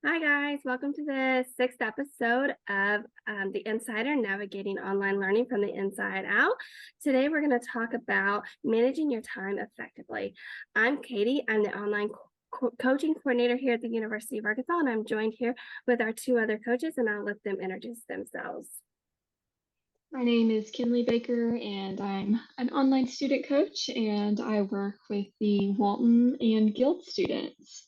Hi, guys. Welcome to the sixth episode of The Insider Navigating Online Learning from the Inside Out. Today, we're going to talk about managing your time effectively. I'm Katie. I'm the online coaching coordinator here at the University of Arkansas, and I'm joined here with our two other coaches, and I'll let them introduce themselves. My name is Kinley Baker, and I'm an online student coach, and I work with the Walton and Guild students.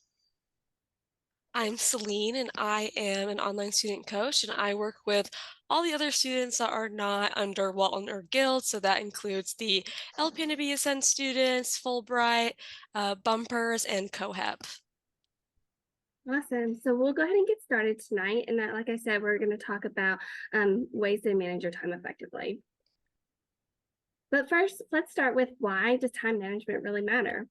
I'm Celine, and I am an online student coach, and I work with all the other students that are not under Walton or Guild. So that includes the LPNB Ascend students, Fulbright, Bumpers, and COHEP. Awesome. So we'll go ahead and get started tonight. And like I said, we're going to talk about ways to manage your time effectively. But first, let's start with why does time management really matter?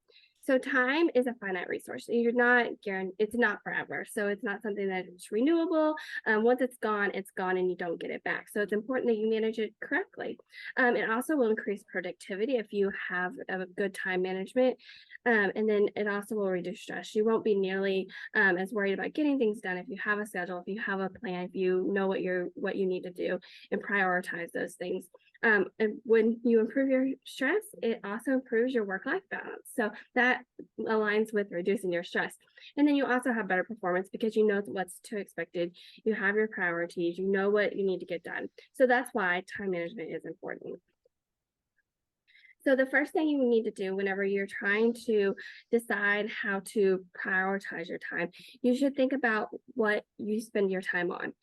So time is a finite resource. You're not guaranteed, it's not forever. So it's not something that's renewable. Once it's gone and you don't get it back. So it's important that you manage it correctly. It also will increase productivity if you have a good time management. And then it also will reduce stress. You won't be nearly as worried about getting things done if you have a schedule, if you have a plan, if you know what you need to do and prioritize those things. And when you improve your stress, it also improves your work-life balance. So that aligns with reducing your stress. And then you also have better performance because you know what's to expected. You have your priorities, you know what you need to get done. So that's why time management is important. So the first thing you need to do whenever you're trying to decide how to prioritize your time, you should think about what you spend your time on.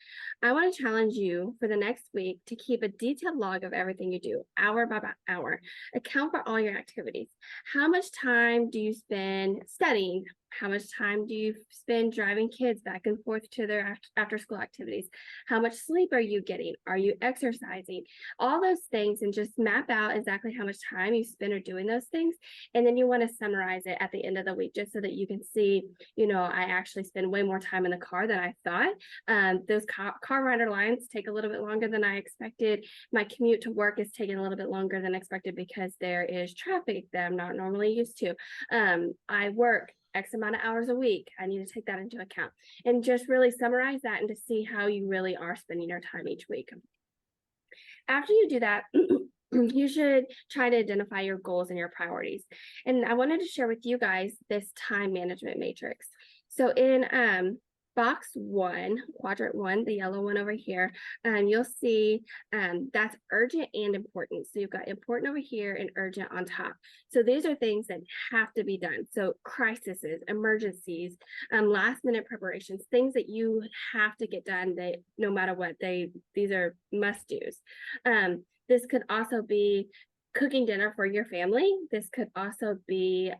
I want to challenge you for the next week to keep a detailed log of everything you do, hour by hour. Account for all your activities. How much time do you spend studying? How much time do you spend driving kids back and forth to their after school activities? How much sleep are you getting? Are you exercising? All those things, and just map out exactly how much time you spend or doing those things. And then you want to summarize it at the end of the week just so that you can see, I actually spend way more time in the car than I thought. Those car rider lines take a little bit longer than I expected. My commute to work is taking a little bit longer than expected because there is traffic that I'm not normally used to. I work X amount of hours a week. I need to take that into account and just really summarize that and to see how you really are spending your time each week. After you do that, you should try to identify your goals and your priorities. And I wanted to share with you guys this time management matrix. So in box one, quadrant one, the yellow one over here, you'll see that's urgent and important. So you've got important over here and urgent on top. So these are things that have to be done. So crises, emergencies, last minute preparations, things that you have to get done that no matter what, these are must do's. This could also be cooking dinner for your family. This could also be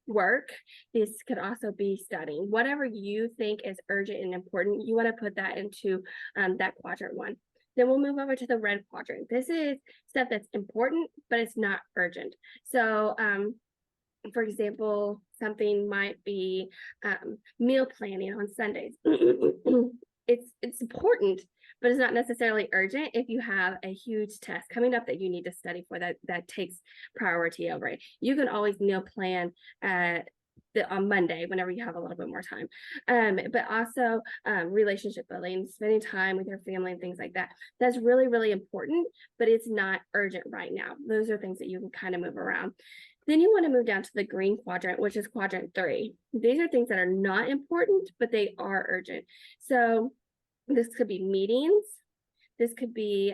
work. This could also be studying. Whatever you think is urgent and important, you want to put that into that quadrant one. Then we'll move over to the red quadrant. This is stuff that's important, but it's not urgent. So for example, something might be meal planning on Sundays. It's important, but it's not necessarily urgent if you have a huge test coming up that you need to study for that takes priority over it. You can always meal plan on Monday whenever you have a little bit more time. But also relationship building, spending time with your family and things like that. That's really, really important, but it's not urgent right now. Those are things that you can kind of move around. Then you want to move down to the green quadrant, which is quadrant 3. These are things that are not important, but they are urgent. So this could be meetings. This could be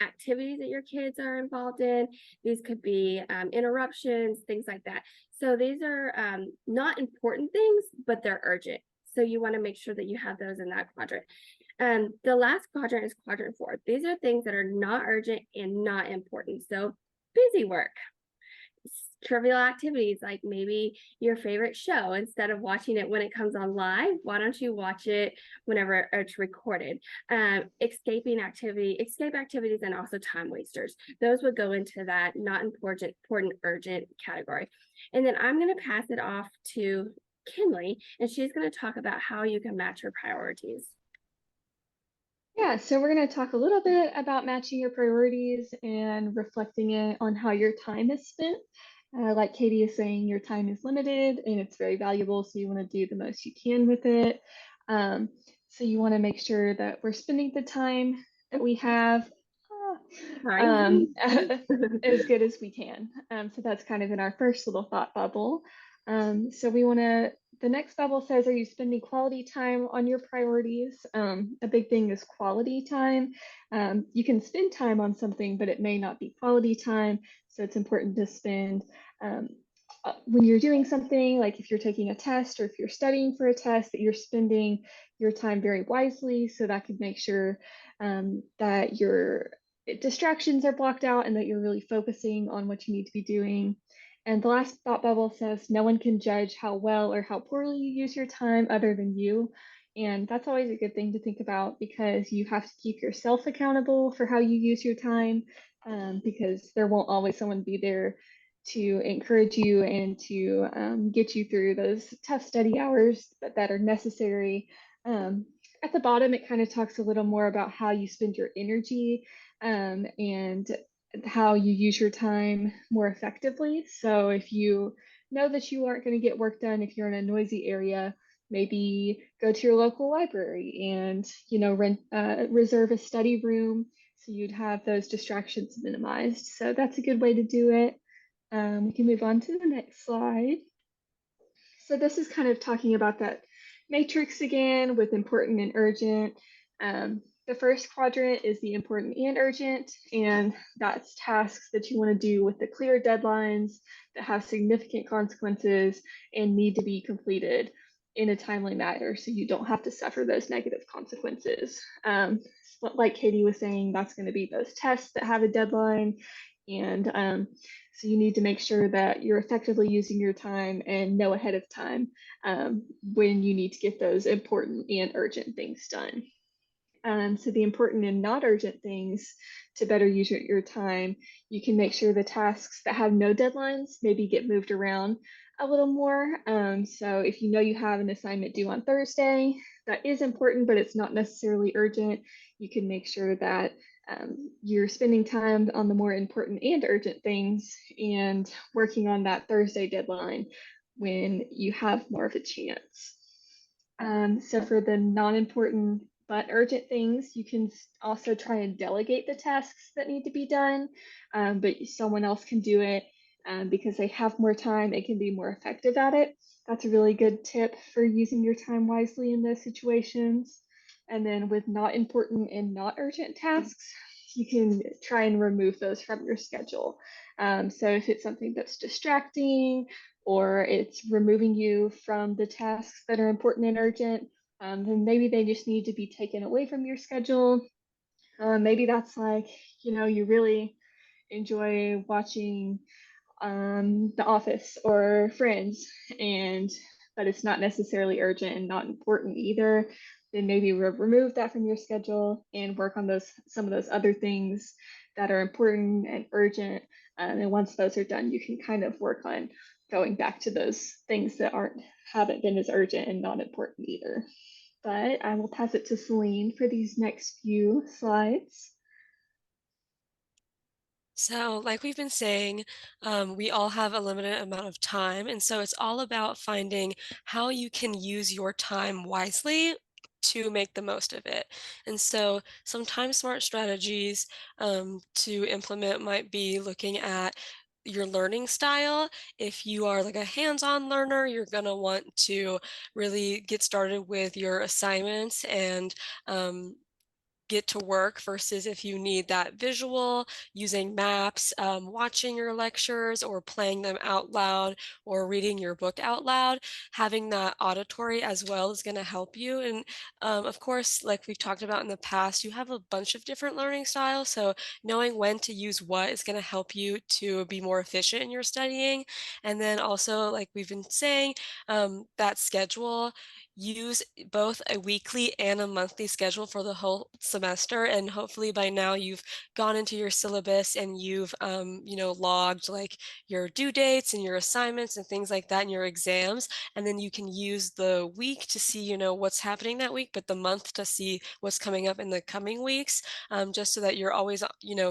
activities that your kids are involved in. These could be interruptions, things like that. So these are not important things, but they're urgent. So you want to make sure that you have those in that quadrant. The last quadrant is quadrant 4. These are things that are not urgent and not important. So busy work, trivial activities like maybe your favorite show. Instead of watching it when it comes on live, why don't you watch it whenever it's recorded? Escape activities, and also time wasters. Those would go into that not important, urgent category. And then I'm going to pass it off to Kinley, and she's going to talk about how you can match your priorities. Yeah, so we're going to talk a little bit about matching your priorities and reflecting it on how your time is spent. Like Katie is saying, your time is limited and it's very valuable, so you want to do the most you can with it. Um, so you want to make sure that we're spending the time that we have Sorry. as good as we can. So that's kind of in our first little thought bubble. So we want to, the next bubble says, are you spending quality time on your priorities? A big thing is quality time. You can spend time on something, but it may not be quality time. So it's important to spend when you're doing something, like if you're taking a test or if you're studying for a test, that you're spending your time very wisely. So that could make sure that your distractions are blocked out and that you're really focusing on what you need to be doing. And the last thought bubble says, no one can judge how well or how poorly you use your time other than you. And that's always a good thing to think about because you have to keep yourself accountable for how you use your time because there won't always someone be there to encourage you and to get you through those tough study hours that are necessary. At the bottom, it kind of talks a little more about how you spend your energy and how you use your time more effectively. So if you know that you aren't going to get work done if you're in a noisy area, maybe go to your local library and reserve a study room so you'd have those distractions minimized. So that's a good way to do it. We can move on to the next slide. So this is kind of talking about that matrix again with important and urgent. The first quadrant is the important and urgent, and that's tasks that you want to do with the clear deadlines that have significant consequences and need to be completed in a timely manner so you don't have to suffer those negative consequences. Like Katie was saying, that's going to be those tests that have a deadline. And so you need to make sure that you're effectively using your time and know ahead of time when you need to get those important and urgent things done. So the important and not urgent things to better use your time, you can make sure the tasks that have no deadlines maybe get moved around a little more. So if you know you have an assignment due on Thursday, that is important, but it's not necessarily urgent. You can make sure that you're spending time on the more important and urgent things and working on that Thursday deadline when you have more of a chance. So for the non-important but urgent things, you can also try and delegate the tasks that need to be done, but someone else can do it because they have more time and can be more effective at it. That's a really good tip for using your time wisely in those situations. And then with not important and not urgent tasks, you can try and remove those from your schedule. So if it's something that's distracting or it's removing you from the tasks that are important and urgent, then maybe they just need to be taken away from your schedule. Maybe that's like, you really enjoy watching The Office or Friends, and but it's not necessarily urgent and not important either. Then maybe remove that from your schedule and work on some of those other things that are important and urgent. And once those are done, you can kind of work on going back to those things that haven't been as urgent and not important either. But I will pass it to Celine for these next few slides. So, like we've been saying, we all have a limited amount of time. And so it's all about finding how you can use your time wisely to make the most of it. And so, some time smart strategies to implement might be looking at your learning style. If you are like a hands-on learner, you're going to want to really get started with your assignments and get to work versus if you need that visual, using maps, watching your lectures or playing them out loud or reading your book out loud, having that auditory as well is going to help you. And of course, like we've talked about in the past, you have a bunch of different learning styles. So knowing when to use what is going to help you to be more efficient in your studying. And then also, like we've been saying, that schedule, use both a weekly and a monthly schedule for the whole semester, and hopefully by now you've gone into your syllabus and you've logged like your due dates and your assignments and things like that and your exams, and then you can use the week to see what's happening that week, but the month to see what's coming up in the coming weeks, just so that you're always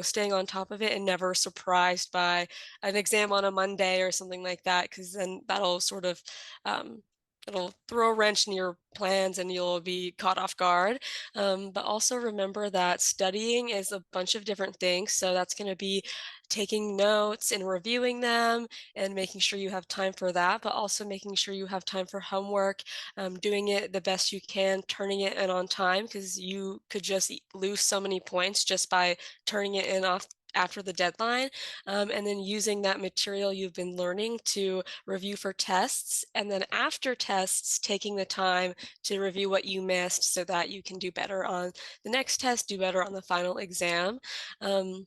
staying on top of it and never surprised by an exam on a Monday or something like that, because then that'll sort of it'll throw a wrench in your plans and you'll be caught off guard. But also remember that studying is a bunch of different things. So that's going to be taking notes and reviewing them and making sure you have time for that, but also making sure you have time for homework, doing it the best you can, turning it in on time, because you could just lose so many points just by turning it in off after the deadline, and then using that material you've been learning to review for tests, and then after tests, taking the time to review what you missed so that you can do better on the next test, do better on the final exam. Um,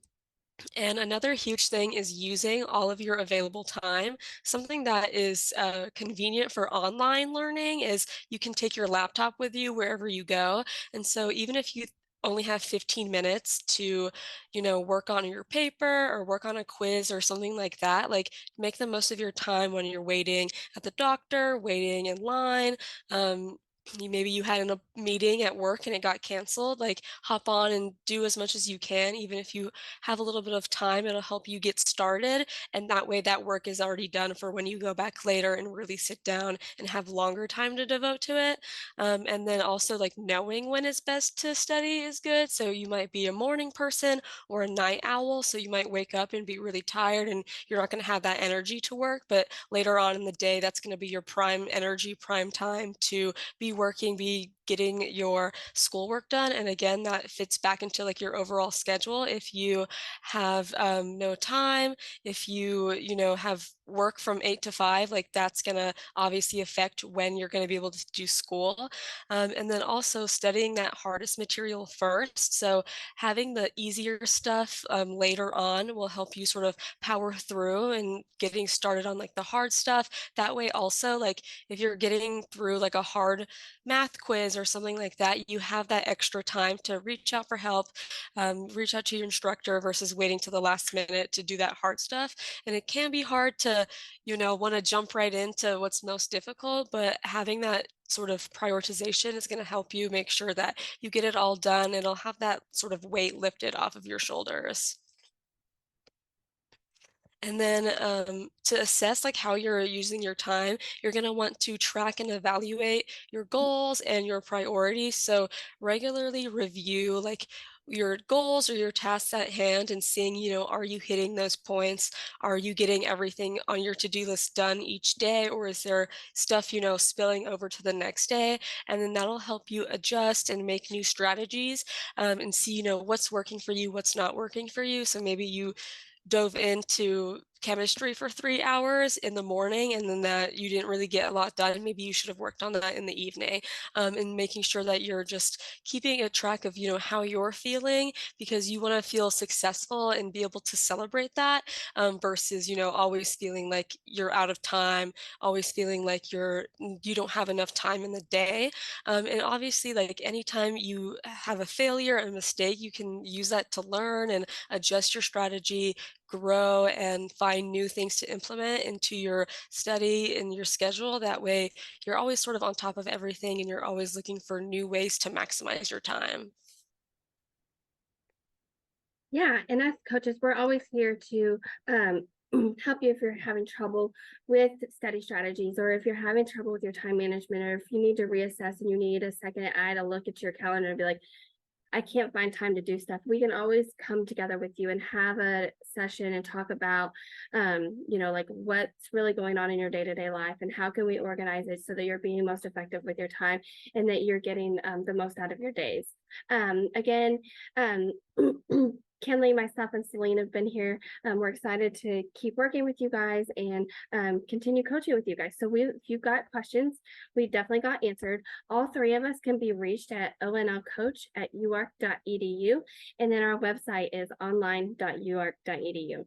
and another huge thing is using all of your available time. Something that is convenient for online learning is you can take your laptop with you wherever you go. And so even if you only have 15 minutes to, work on your paper or work on a quiz or something like that, like make the most of your time when you're waiting at the doctor, waiting in line. Maybe you had a meeting at work and it got canceled. Like hop on and do as much as you can, even if you have a little bit of time, it'll help you get started. And that way, that work is already done for when you go back later and really sit down and have longer time to devote to it. And then also, like knowing when it's best to study is good. So you might be a morning person or a night owl. So you might wake up and be really tired and you're not going to have that energy to work. But later on in the day, that's going to be your prime energy, prime time to be working, be getting your schoolwork done. And again, that fits back into like your overall schedule. If you have no time, if you have work from 8 to 5, like that's going to obviously affect when you're going to be able to do school. And then also studying that hardest material first. So having the easier stuff later on will help you sort of power through and getting started on like the hard stuff. That way also, like if you're getting through like a hard math quiz or something like that, you have that extra time to reach out for help, reach out to your instructor versus waiting to the last minute to do that hard stuff. And it can be hard to, want to jump right into what's most difficult, but having that sort of prioritization is going to help you make sure that you get it all done. It'll have that sort of weight lifted off of your shoulders. And then to assess like how you're using your time, you're going to want to track and evaluate your goals and your priorities. So regularly review like your goals or your tasks at hand and seeing, are you hitting those points? Are you getting everything on your to-do list done each day? Or is there stuff, spilling over to the next day? And then that'll help you adjust and make new strategies and see, what's working for you, what's not working for you. So maybe you dove into chemistry for 3 hours in the morning and then that you didn't really get a lot done. Maybe you should have worked on that in the evening, and making sure that you're just keeping a track of, how you're feeling because you want to feel successful and be able to celebrate that, versus, always feeling like you're out of time, always feeling like you don't have enough time in the day. And obviously, like anytime you have a failure, a mistake, you can use that to learn and adjust your strategy, grow and find new things to implement into your study and your schedule. That way, you're always sort of on top of everything and you're always looking for new ways to maximize your time. Yeah, and as coaches, we're always here to help you if you're having trouble with study strategies, or if you're having trouble with your time management, or if you need to reassess and you need a second eye to look at your calendar and be like, I can't find time to do stuff. We can always come together with you and have a session and talk about, like what's really going on in your day-to-day life and how can we organize it so that you're being most effective with your time and that you're getting the most out of your days. Again, Kenley, myself, and Celine have been here. We're excited to keep working with you guys and continue coaching with you guys. So if you've got questions, we definitely got answered. All three of us can be reached at onlcoach@uark.edu. And then our website is online.uark.edu.